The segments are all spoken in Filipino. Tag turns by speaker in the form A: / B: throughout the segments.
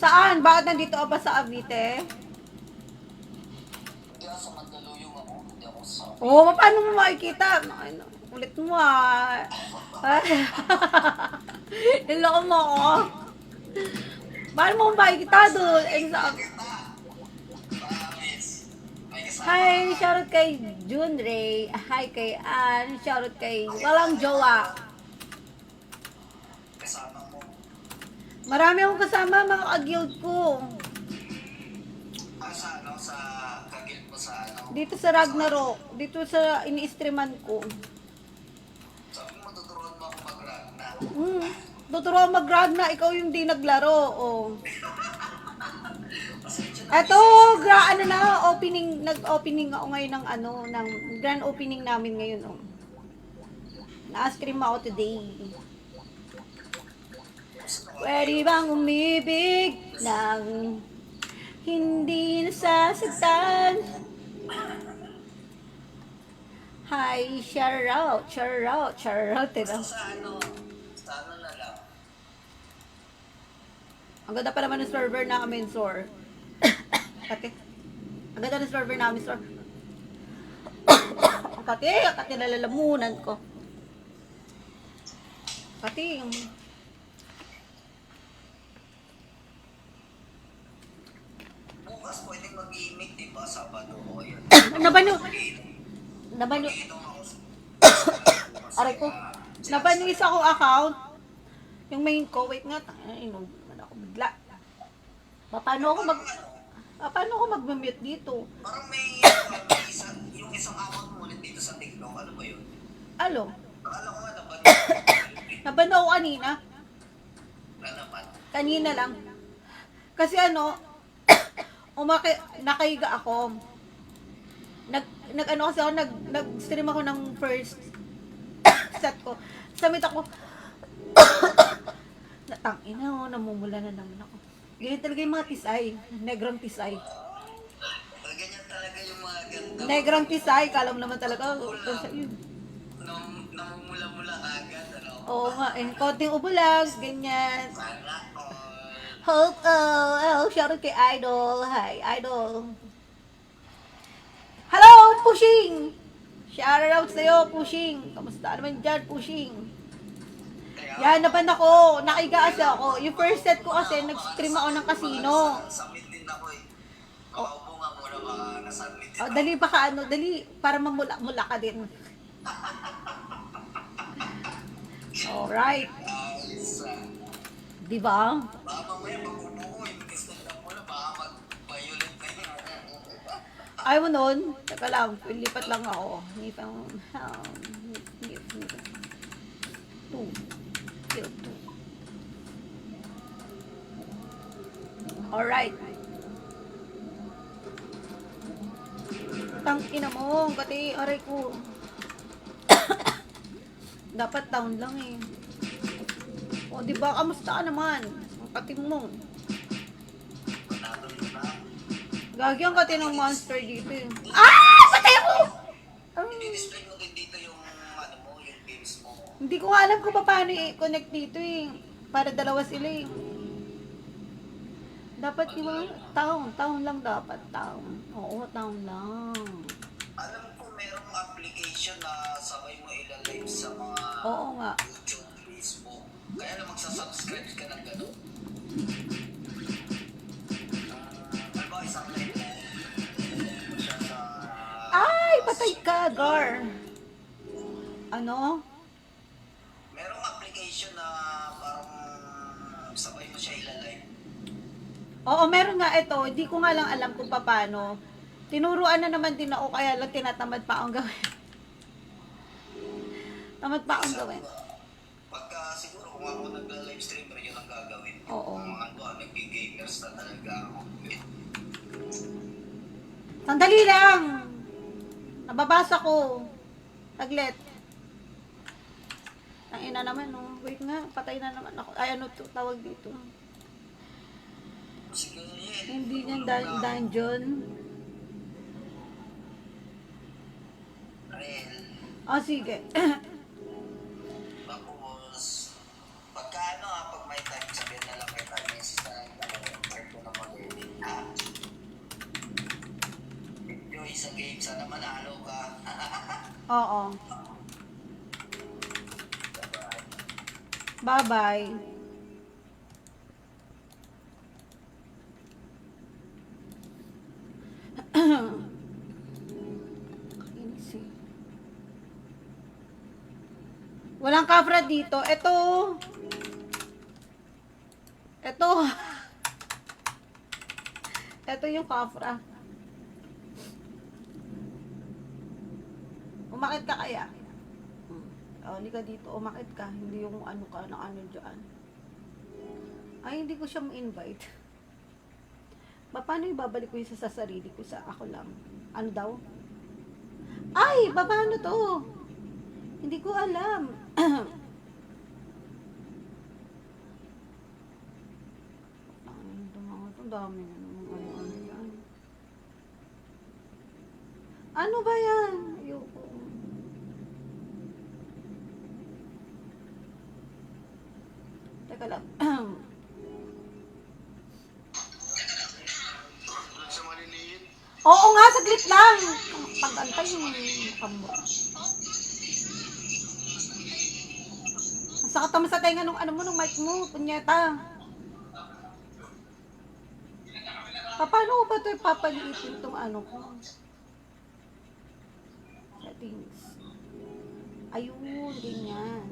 A: Saan? Bakit nandito ka pa sa Avite?
B: Hindi ako sa Mandaluyong ako. Hindi ako sa...
A: Oo, paano mo makikita? Ay, ulit mo ah. Niloko mo ako. Paano mo makikita doon?
B: Promise. May kasama
A: Hi,
B: ka.
A: shoutout kay June Ray. Hi kay Ann. Shoutout kay Walang Jowa.
B: Kasama mo.
A: Marami akong kasama, mga ka-guild ko.
B: Sa ano, sa kagil mo sa ano.
A: Dito sa Ragnarok. Dito sa ini-streaman ko.
B: Sabi mo, tuturuan mo ako mag-ragna.
A: Tuturuan mag-Ragna. Ikaw yung di naglaro. Oh.
B: Pasensya na.
A: Eto, ano na, opening, nag-opening ako ngayon ng ano, ng grand opening namin ngayon, oh. Na-stream ako today. Pwede bang umibig ng hindi nasasaktan? Hi, shoutout,
B: Basta sa ano na lang.
A: Ang ganda pa naman ng server namin, Sor. Kati. Ang ganda ng server namin, Sor. Kati nalalamunan ko. Kati,
B: Bukas pwedeng mag-imik, di ba? Sabado o yun.
A: Nabano,
B: Mag-iinom ako sa...
A: aray ko, nabano isa ko account. Yung main ko, wait nga, inom naman ako bigla. Paano ako mag-mute dito?
B: Parang may yung isang account mo ulit dito sa TikTok. Ano ba yun?
A: Alo,
B: Akala ko nga naman.
A: nabano ako kanina.
B: Na naman.
A: Kanina lang. Kasi ano, nakahiga ako. Nag-ano kasi ako, nag-stream ako ng first set ko. Samit ako, natangina ako, namumula na naman ako. Ganyan talaga yung mga tisay, negrang tisay.
B: Ganyan talaga yung mga ganda.
A: Negrang tisay, kala mo naman talaga,
B: Namumula-mula agad, ano?
A: oo nga, konting ubulag, ganyan.
B: Sana all.
A: Hope, shoutout kay Idol. Hi, Idol. Hello, Pushing! Shoutout sa'yo, Pushing. Kamusta naman dyan, Pushing? Yan, naban ako. Nakiga kasi ako. Yung first set ko kasi, nag-stream ako ng casino.
B: Submit din ako eh. Kaupo nga muna ba, nasubmit din
A: Oh, dali baka ano, dali, para mamula-mula ka din. Alright.
B: Ayos ah.
A: Diba?
B: Baka mamaya mag-upo imbis na lang muna, baka mag-violet na yun.
A: Ayaw mo nun? Teka lang, lipat lang ako. Alright. Tangina mo, pati aray ko. Dapat down lang eh. O, di ba? Kamusta ka naman? Ang kating mo.
B: Panalo yun na.
A: Gagi ang kating ng monster dito eh. Ah! Patay mo!
B: I-display mo din dito yung ano mo, yung games mo.
A: Hindi ko nga alam kung paano i-connect dito eh. Para dalawa sila eh. Dapat di ba? Town lang dapat. Oo, town lang.
B: Alam ko merong application na sabay mo ilalive sa mga
A: Oo nga.
B: YouTube, Facebook. Kaya na magsasubscribe ka ng gano'n. Ano ba isang live mo? Siya sa...
A: Ay! Patay ka, Gar! Ano?
B: Merong application na parang sabay mo siya ilalive.
A: Oo, meron nga ito. Hindi ko nga lang alam kung paano. Tinuruan na naman din ako, kaya lang tinatamad pa akong gawin. Tamad pa akong gawin.
B: Pagka siguro kung ako nagla-live streamer, yun ang gagawin.
A: Oo.
B: Kung mga ano, nag-gamers na talaga ako.
A: Sandali lang! Nababasa ko. Taglet. Ang ina naman, no. Wait nga, patay na naman ako. Ay, ano to, tawag dito.
B: Sige, yan.
A: Hindi niyan dungeon.
B: Rel.
A: Oh, sige.
B: Tapos, pagka ano pag may time, sabihin na lang kita, message na lang ako. Sana manalo ka.
A: Oo. Bye-bye. Kainis eh. Walang kafra dito. Ito. Ito. Ito yung kafra. Umakit ka kaya? Oh, hindi ka dito. Umakit ka. Hindi yung ano ka na ano dyan. Ay, hindi ko siya ma-invite. Paano ibabalik ko yung sa sarili ko sa ako lang? Ano daw? Ay, paano to? Hindi ko alam. Ang dami na naman ano yan. Ano ba yan? Ayoko. Teka lang.
B: Sa maliliit.
A: Oo nga, saglit lang. Pag-antay yung kamura. Ang sakit naman sa tenga nung ano mo, nung mic mo, punyeta. Paano ko ba ito ipapaliitin itong ano ko? Settings. Ayun, ganyan.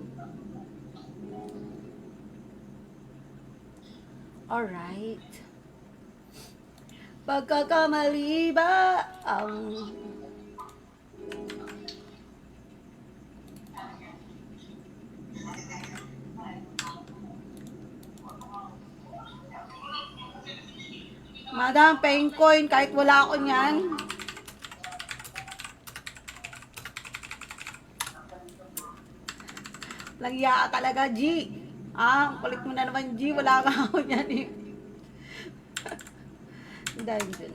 A: Alright. Pagkakamali ba ang Madam, paying coin kahit wala ako niyan. Langya ka talaga, G. Ang kulit mo na naman, G. Wala ka ako niyan eh. Dahil dun.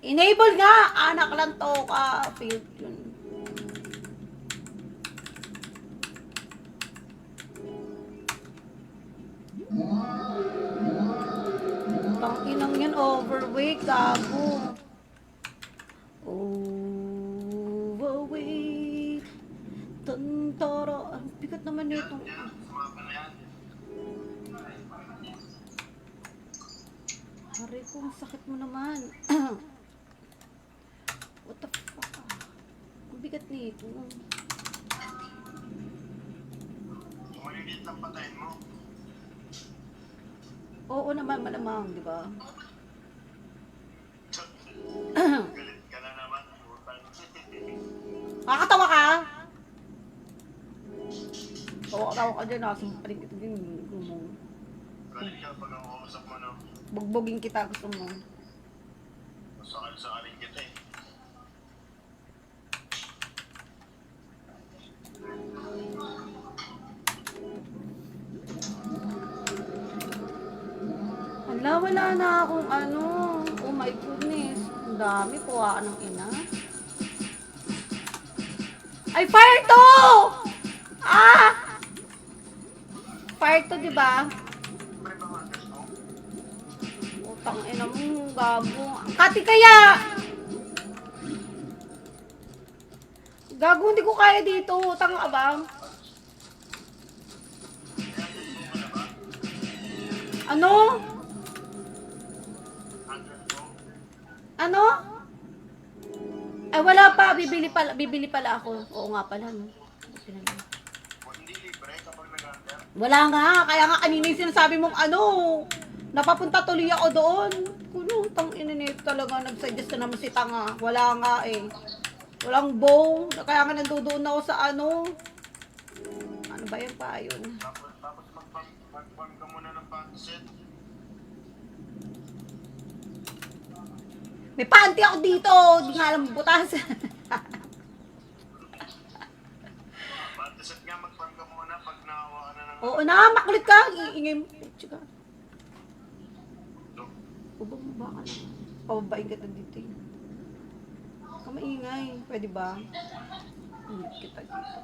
A: Enable nga! Anak lang to ka. Failed yun. Tanginang yan, overweight, gago. Overweight. Tantara. Ang bigat naman nito. Aray ko, ang sakit mo naman. What the fuck? Ang bigat nito.
B: Maliliit lang patayin mo.
A: Oo naman, malamang, di ba?
B: Galit ka na naman.
A: Nakakatawa ka? Tawa-tawa ka dyan, nasimpaling kita din.
B: Galit ka pag nakausap mo, no?
A: Bugbugin kita, gusto mo.
B: Sakal-sakalin kita eh.
A: Wala na akong ano. Oh my goodness. Ang dami, kuhaan ng ina. Ay, fire to! Ah! Fire to, di ba? Utang ina mo, gago. Kati kaya! Gago, hindi ko kaya dito. Utang ka ba? Ano? Ano? Ay, wala pa. Bibili pala ako. Oo nga pala, no?
B: Hindi libre kapag nag-under.
A: Wala nga. Kaya nga kanina yung sinasabi mong ano. Napapunta tuloy ako doon. Kuno, tang ininito talaga. Nag-suggest na naman si Tanga. Wala nga eh. Walang bow. Kaya nga nandoon ako sa ano. Ano ba yan pa yun?
B: Tapos mag-farm ka muna ng pansit.
A: May panty ako dito. Di nga alam butas.
B: Pansit nga, mag-farm ka muna pag nakawa ka na ng...
A: Oo na, makulit ka. Iingay mo. Tsaka. Ubang mo ba ka na? Pababain kita dito eh. Ka maingay. Pwede ba? Ingat kita dito.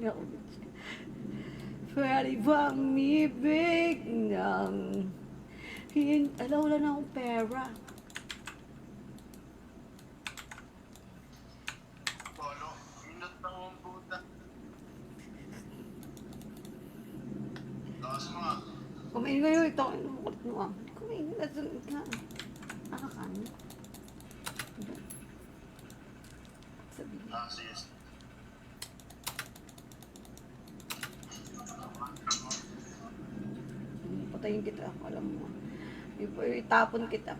A: nga ulit siya. Pwede bang ibig ng alam, wala na akong pera.
B: Polo, minot ng puta. Taas mo nga.
A: Kumain kayo ito. Kulit mo ah. Kumain na sa ka. Nakakain. Sabihin.
B: Yes.
A: Patayin kita. Alam mo. Itapon kita.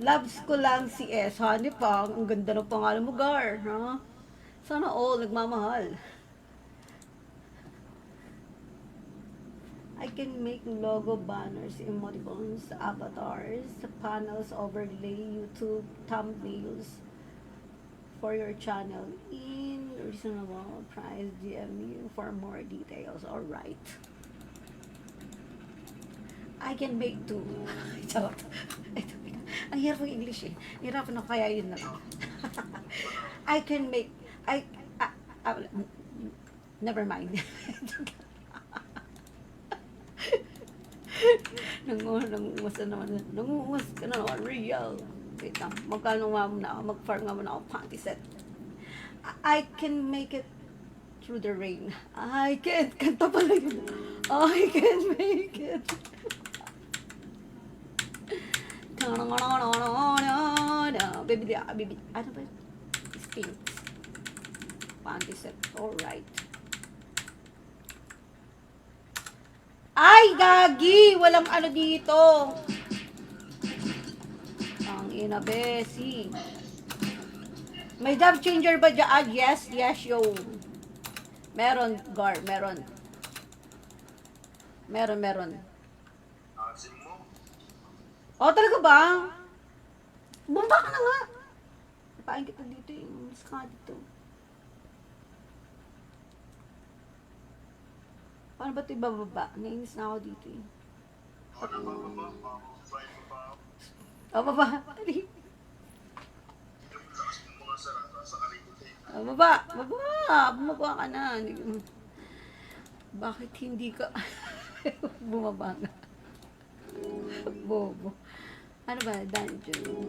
A: Loves ko lang si S. Honey pa. Ang ganda ng pangalan mo, Gar. Ha? Sana all. Nagmamahal. I can make logo, banners, emoticons, avatars, panels, overlay, YouTube, thumbnails for your channel in reasonable price. DM you for more details. Alright. I can make two. Charot. Ang hirap ng English eh. Hirap na kaya yun na lang. I can make, never mind. Nangungumas na naman. Nangungumas ka na naman. Real. Wait lang. Magkano nga muna ako? Mag-farm nga muna ako. Panty set. I can make it through the rain. I can. Kanta pala yun. I can make it. Baby, baby. Ano ba? Sphinx. Panty set. Alright. Ay, gagi! Walang ano dito. Ang ina, besi. May job changer ba dyan? Ah, yes, yes, yo. Meron, Gar, meron. Meron.
B: Asin mo.
A: Oh, talaga ba? Bumba ka na nga. Napain kita dito eh. Mas ka dito. Paano ba ito ibababa? Nainis na ako dito eh.
B: Ano ba? Mababay mo pa ako.
A: Oh, baba. Ali.
B: Lakas mo mga sarata sa kalikot eh.
A: Oh, baba. Bumaba ka na. Bakit hindi ka bumaba ka? Bobo. Ano ba? Dungeon.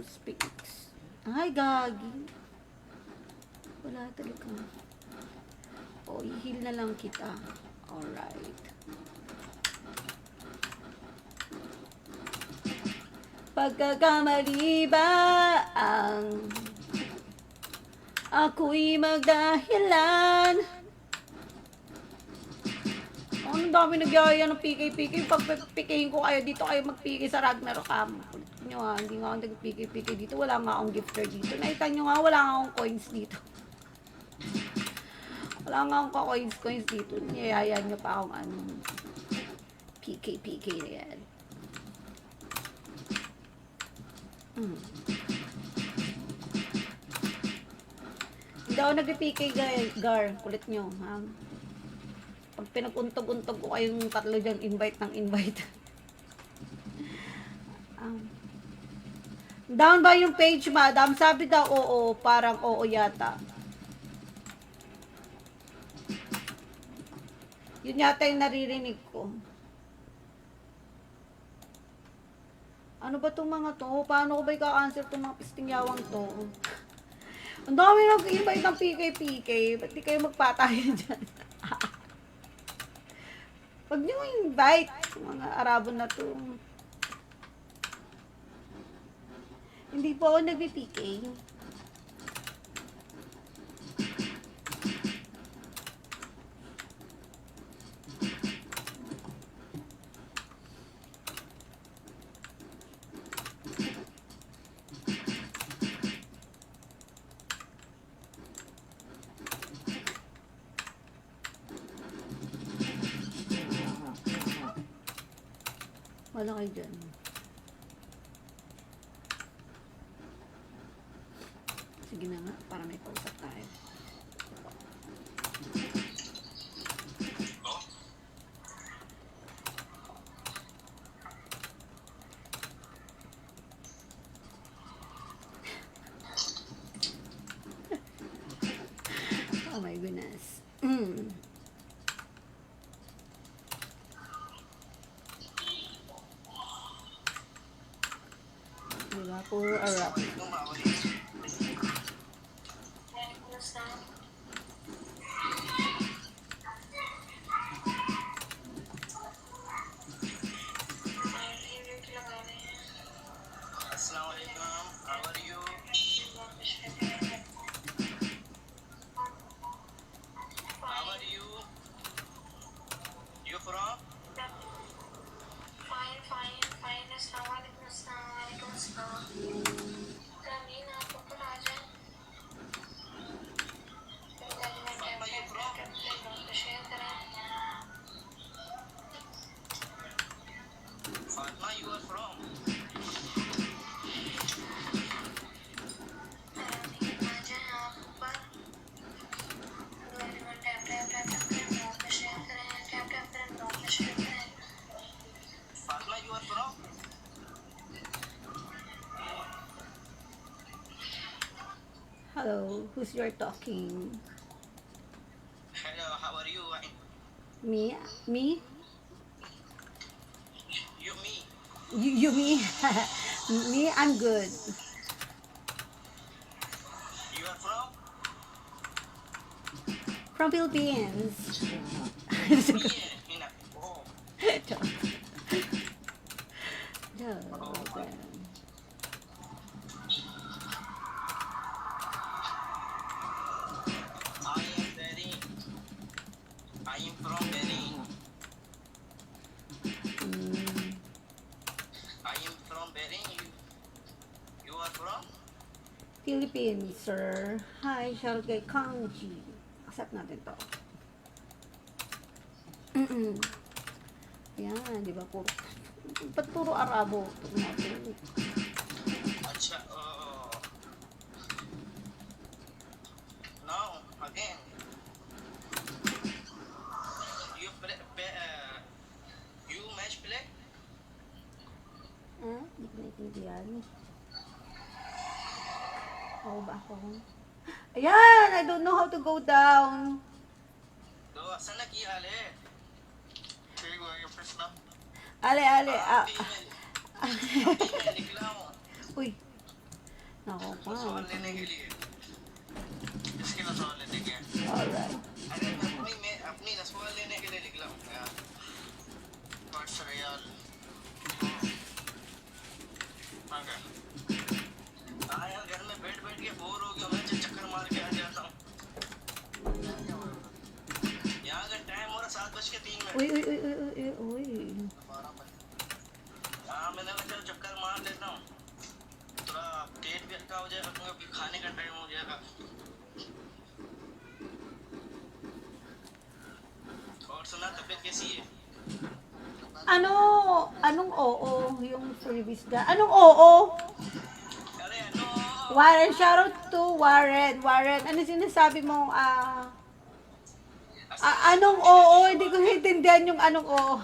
A: Speaks. Ay, gagi. Wala talaga. O, i-heal na lang kita. Alright. Pagkakamali ba ang ako'y magdahilan? Ang dami nagyaya ng PK. Pag PKin ko kayo, dito kayo mag-PK sa Ragnarok. Kulit nyo ha, hindi nga ako nag-PK dito. Wala nga akong gifter dito. Nakita nyo nga, wala nga akong coins dito. Wala nga akong ka-coins dito. Niyayaya nyo pa akong ano. PK na yan. Hindi ako nag-PK, Gar. Kulit nyo, ha? Pag pinag-untog-untog ko kayong tatlo dyan, invite. Down ba yung page, madam? Sabi daw, oo. Parang oo yata. Yun yata yung naririnig ko. Ano ba itong mga to? Paano ko ba i-answer itong mga pistingyawang to? Ang dami nag-invite ng PK. Ba't di kayo magpatayan dyan? Huwag niyo invite mga Arabo na to. Hindi po ako nag-PK. Wala kayo dyan. Sige na nga, para may pausap tayo. puro Arab.
B: Assalamualaikum, how are you? Assalamualaikum, how are you? How are you? You from?
C: Fine, fine, fine. Assalamualaikum, assalamualaikum, assalam. Raveen, आप ऊपर आ जाएं।
B: Fatma, you from?
C: Share करें।
B: Fatma, you are from?
C: raveen, आ जाएं आप ऊपर। Tap tap tap tap करें, ब्लॉग पे शेयर करें। टैप टैप करें, ब्लॉग पे शेयर करें।
B: Fatma, you are from?
A: Hello, who's your talking?
B: Hello, how are you?
A: Me? Me?
B: You, me.
A: You me? Me, I'm good.
B: You are from?
A: From Philippines.
B: Yeah. Oh.
A: Joke. Joke.
B: I am from Delhi.
A: Mm,
B: I am from Delhi. You are from?
A: Philippines, sir. Hi, shout out kay Kangji. Accept natin to. Yan, di ba? Ba't puro Arabo? Ito natin.
B: Acha. Now again. You match play?
A: Hindi ko naiintindihan. Oo ba ako? Ayan! I don't know how to go down.
B: तो असल ना की हाल है ठीक हो गया प्रश्न
A: Ale.
B: मैं निकला हूँ
A: Uy. Nako pa.
B: सवाल लेने के लिए इसके लिए सवाल लेने के
A: Alright.
B: अरे मैं अपनी ना सवाल लेने के लिए निकला हूँ यार पाँच सौ रियाल हाँ यार घर में बैठ बैठ के बोर हो गया मैं चक्कर मार के आ जाता हूँ यहाँ का टाइम हो रहा 7:03
A: Uy.
B: हाँ मैंने चल चक्कर मार लेता हूँ थोड़ा पेट भी हल्का हो जाएगा क्योंकि खाने का टाइम हो जाएगा और सुना तबीयत कैसी है
A: Anong oo yung service ka? Anong oo?
B: अरे no
A: Warren, shout out to Warren. Warren, ano sinasabi mo? Anong oo? Hindi ko naintindihan yung anong oo.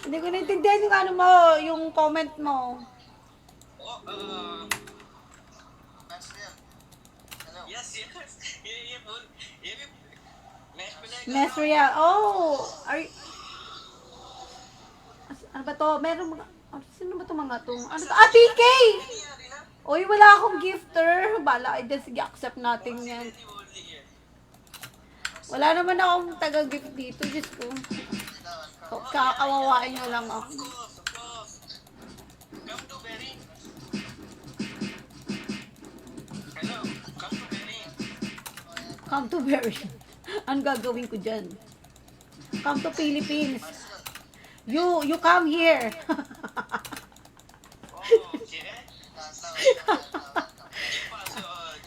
A: Hindi ko naintindihan yung ano mo, yung comment mo.
B: Yes yes ये बोल ये भी match play
A: Mesria, oh! Ano ba to? Meron mga... Sino ba to mga to? Ano to? TK! Uy, wala akong gifter. Bala, ay just accept natin yan. Wala naman akong taga-gift dito. Diyos ko. Kakawawain nyo lang ako.
B: Come to Berry. Hello, come to Berry.
A: Come to Berry. Ano gagawin ko dyan? Come to Philippines. You come here.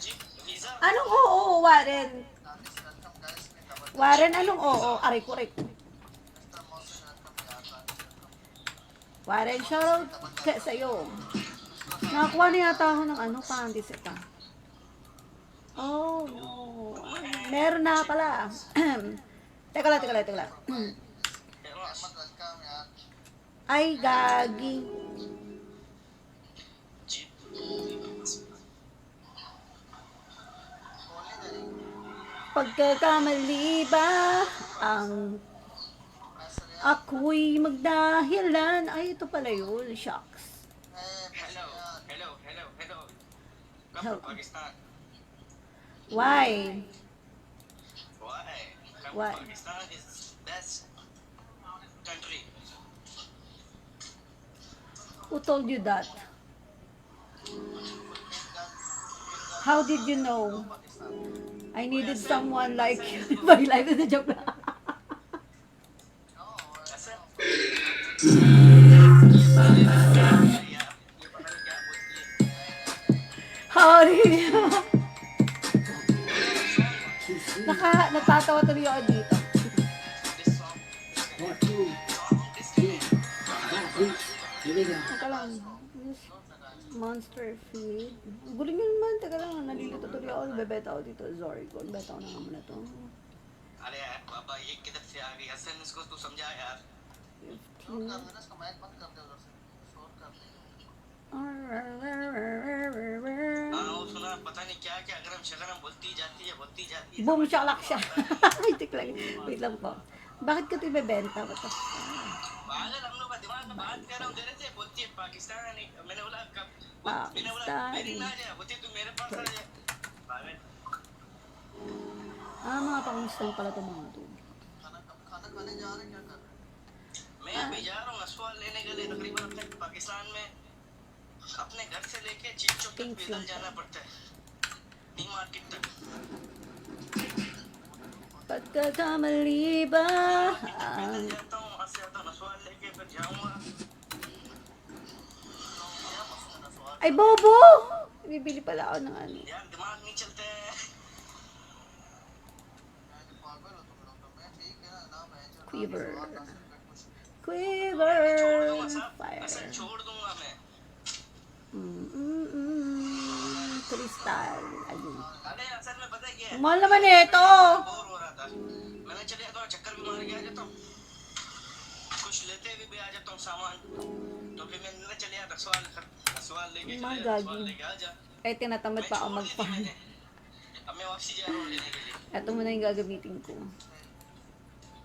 B: Jeep visa.
A: Anong oo, Warren? Warren, anong oo? Aray ko. Warren, shoutout ka sa'yo. Nakakuha na yata ako ng panties ito. Oh, no. Meron na pala. Teka lang. Ay, gagi.
B: Jeep.
A: Pagkakamali ba ang Ako'y magdahilan. Ay, ito pala yun. Shucks.
B: Hello, hello, hello, hello. Come
A: Hello.
B: from Pakistan.
A: Why?
B: Why? Come
A: Why?
B: from Pakistan is best country.
A: Who told you that? How did you know? I needed someone like you. My life is a joke.
B: ऐसा? ये पता नहीं क्या बोलती है।
A: How did you? Natatawa tuloy ako dito.
B: This song. Song disconnect.
A: Teka lang. Monster feed. Ang guling nyo naman. Teka lang. Nalilito tuloy ako. Bebeta ako dito. Sorry ko. Beta ako na nga muna to.
B: अरे यार बाबा ये किधर से आ गई हसन इसको तू समझा यार
A: 15.
B: हाँ वो सुना पता नहीं क्या क्या अगरम शकरम बोलती जाती है
A: Boom, shakalak siya. Ay, tik lang. Wait lang po. Bakit ko ito ibebenta? Ba't ito?
B: पागल हम लोग का दिमाग में बात कर रहा हूँ तेरे से बोलती है पाकिस्तान मैंने बोला कब मैंने बोला मेरी ना जा बोलती तू मेरे पास आ जा पागल
A: Ah, mga pangistan pala itong mga to.
B: खाना खाने जा रहे क्या कर रहे मैं अभी जा रहा हूँ असवाल लेने के लिए तकरीबन अपने पाकिस्तान में अपने घर से लेके चीज चौक तक पैदल जाना पड़ता है डी मार्केट तक
A: Pagkakamali ba?
B: पैदल जाता हूँ वहाँ से आता हूँ असवाल लेके फिर जाऊँगा
A: Ay, bobo! Bibili pala ako ng ano.
B: यार दिमाग नहीं चलता है
A: Quiver.
B: छोड़
A: Quiver.
B: दूंगा सब
A: Fire.
B: असल छोड़ दूंगा मैं
A: Crystal. Ayun.
B: अरे असल में पता है क्या है
A: Mahal naman ito.
B: बोर हो रहा था मैंने चले जाता हूँ चक्कर भी मार के आ जाता हूँ कुछ लेते हुए भी आ जाता हूँ सामान तो फिर मैंने चले जाता सवाल लेके चले जाता सवाल लेके आ जा
A: Eh, tinatamad pa ako
B: छोड़ दी थी
A: mag-farm.
B: मैंने अब मैं वापसी जा रहा हूँ लेने के लिए
A: Ito muna yung gagamitin ko.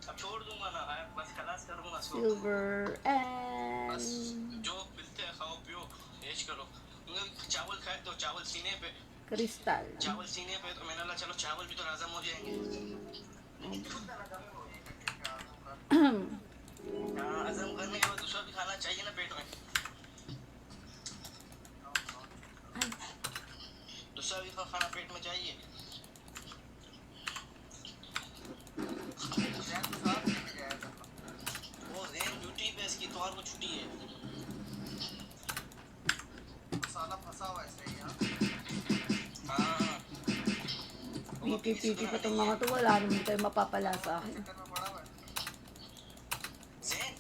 B: अब छोड़ दूंगा ना बस खलास करूंगा इसको
A: Silver
B: बस
A: and
B: जो मिलते हैं खाओ पियो ऐश करो चावल खाए तो चावल सीने पे
A: crystal.
B: चावल सीने पे तो मैंने बोला चलो चावल भी तो हजम हो जाएंगे हाँ हजम करने के बाद दूसरा भी खाना चाहिए ना पेट में दूसरा भी खाना पेट में चाहिए वो जेन ड्यूटी पे इसकी तो और को छुट्टी है मसाला फंसा हुआ है सही हाँ
A: Pipi-pipi pa itong mga to. Wala naman tayo mapapala sa akin.
B: Jain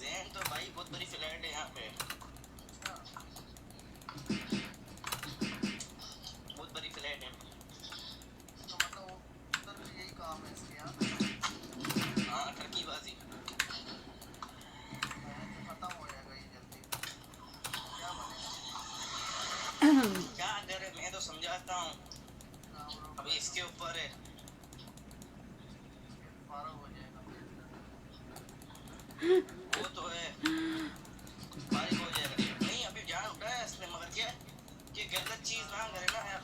B: जैन तो भाई बहुत बड़ी फ्लैट है यहाँ पे बहुत बड़ी फ्लैट है तो मतलब उधर भी यही काम है इसके यहाँ हाँ टर्कीबाजी खत्म हो जाएगा ये जल्दी क्या बनेगा क्या करे मैं तो समझाता हूँ अभी इसके ऊपर है वो तो है बारिश हो जाएगा नहीं अभी जान उठा है इसने मगर क्या कि गलत चीज ना करे ना यार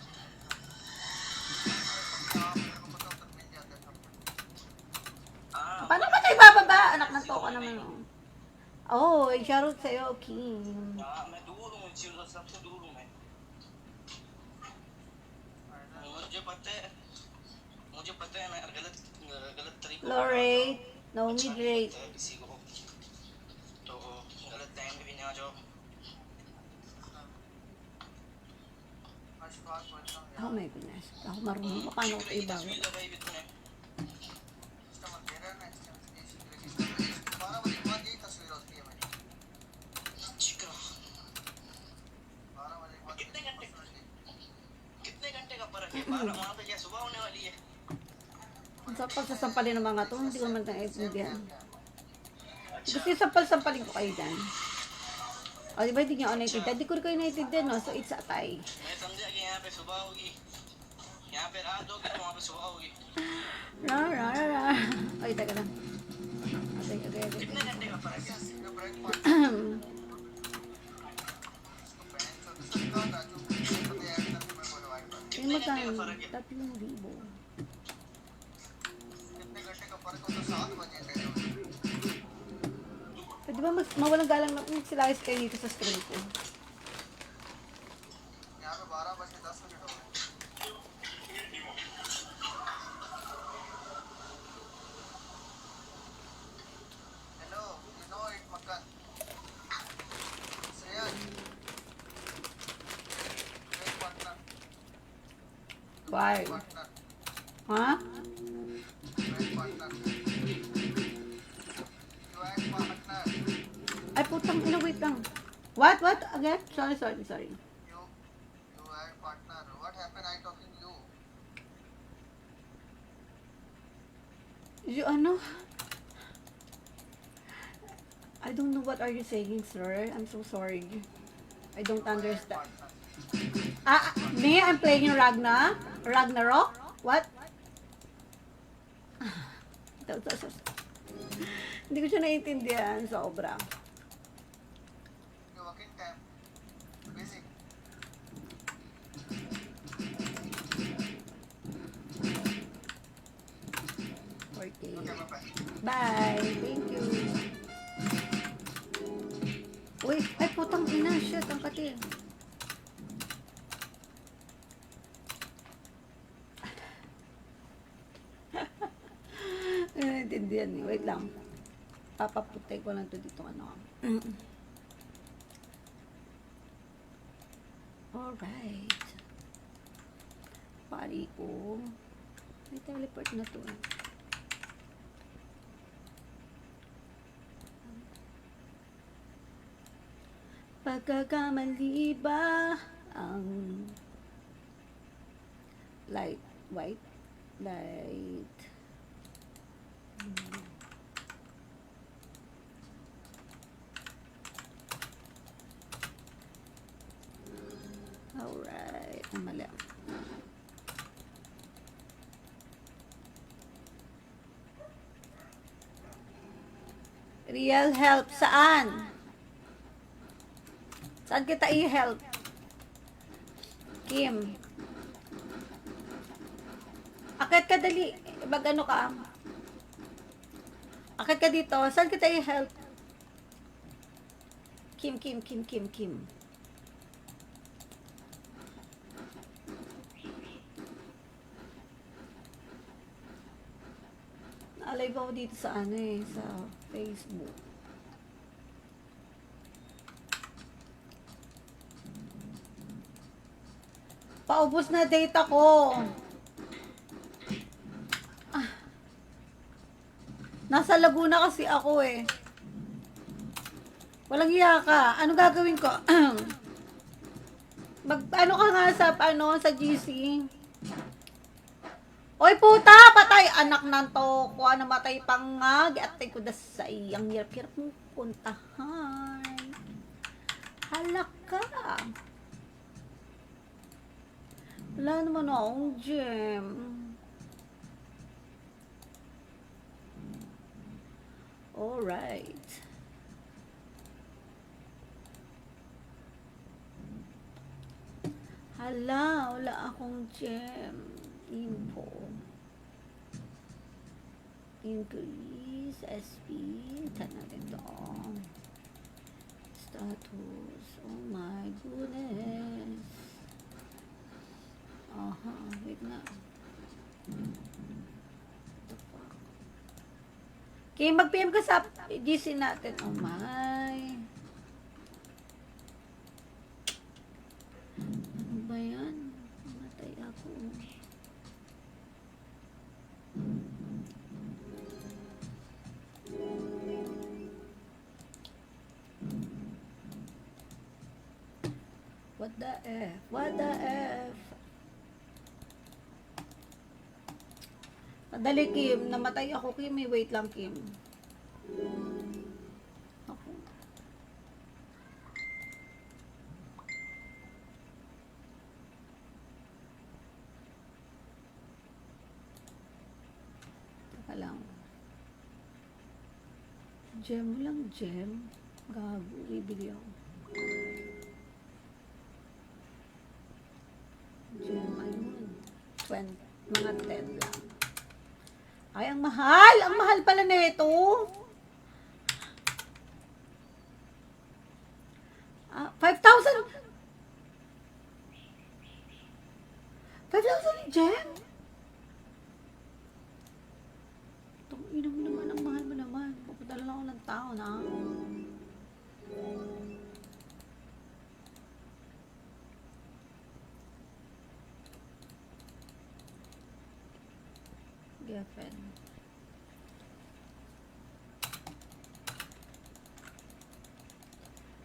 B: हाँ,
A: Paano ba tayo bababa? Anak ng toko naman. Oh, shoutout sa'yo, Kim.
B: हाँ, मैं दूर हूँ इन चीजों से सबसे दूर हूँ मैं मुझे पता है ना यार गलत गलत तरीकों
A: Low-rate, no
B: अच्छा नहीं
A: mid-rate.
B: लगता है किसी को तो गलत टाइम पे भी ना जाओ
A: Oh my goodness. Ako marunong pa. Paano ko ito ibago?
B: तस्वीर लगाई भी तूने चिकरा कितने घंटे का फर्क है 12 वहाँ पे क्या सुबह होने वाली है
A: Sa pagsasampalin ng mga to, hindi ko naman naiintindihan. Gusto yung sampal-sampalin ko kayo dyan. O, di ba hindi nyo ako naiintindihan? Di ko rin kayo naiintindihan, no? So, it's a tie.
B: मैं समझा कि यहाँ पे सुबह होगी यहाँ पे रात होगी तो वहाँ पे सुबह होगी
A: Ra, ra, ra, ra. Ay, taga lang.
B: कितने घंटे का फर्क है
A: Yung magkano? 3,000. Pwede ba mawalang galang na magsilakis kayo dito sa stream ko? Why? Ha? Ay, putang ina, wait lang. What? Again? Sorry. You, ano? I don't know what are you saying, sir. I'm so sorry. I don't understand. Me? I'm playing yung Ragnarok? What? Hindi ko siya naiintindihan. Sobra. Okay. Bye. Thank you. Uy, ay putang ina. Shit, ang katil. Hindi naiintindihan eh. Wait lang. Papaputay ko lang to dito ano. Alright. Pari ko. May teleport na to. Pagkakamali ba ang white light? Alright. Mali. Real help. Saan? Saan kita i-help? Kim. Akit ka dali. Bag ano ka? Akit ka dito. Saan kita i-help? Kim. Alive ako dito sa ano eh, sa Facebook. Paubos na data ko. Nasa Laguna kasi ako eh. Walang iya ka. Ano gagawin ko? Ano ka nga sa GC? Oy puta, patay anak ng to ko ano matay pangag at ko das sa iyang hirap mong puntahan. Halaka. Wala naman akong gem. Alright. Hala, wala akong gem. Info. Increase SP. Tan natin to. Status. Oh my goodness. Aha, wait na. Okay, mag-PM ka sa GC natin. Oh my. Ano ba yan? Matay ako. What the F? What the F? Dali, Kim. Namatay ako, Kim. Wait lang, Kim. Ako. Teka lang. Gem, walang gem. Gago, bibili ako. Gem, ayun. 20, mga 10 lang. Ay, ang mahal! Ang mahal pala nito. Ah, 5,000! 5,000 gem? Itong ina mo naman, ang mahal mo naman. Pupunta lang ako ng tao na. Geffen.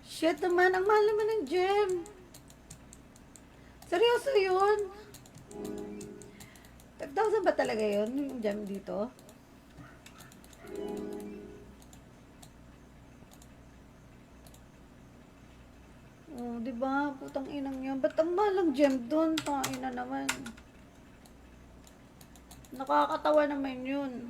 A: Shit naman, ang mahal naman ng gem. Seryoso yun? 5,000 ba talaga yun, yung gem dito? Oh, di ba? Putang inang yan. Ba't ang mahal ang gem dun? Tain na naman. Nakakatawa naman yun.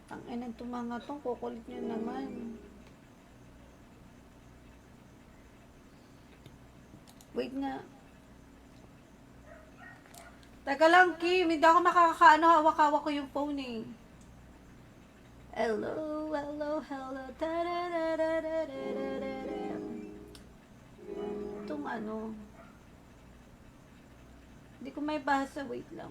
A: Ang inang tumanga tong, kukulit nyo naman. Wait nga. Teka lang, Kim. Hindi ako makakaano. Hawak-hawak ko yung phone eh. Hello, hello, hello. Tararararararara. Itong ano. Hindi ko may basa. Wait lang.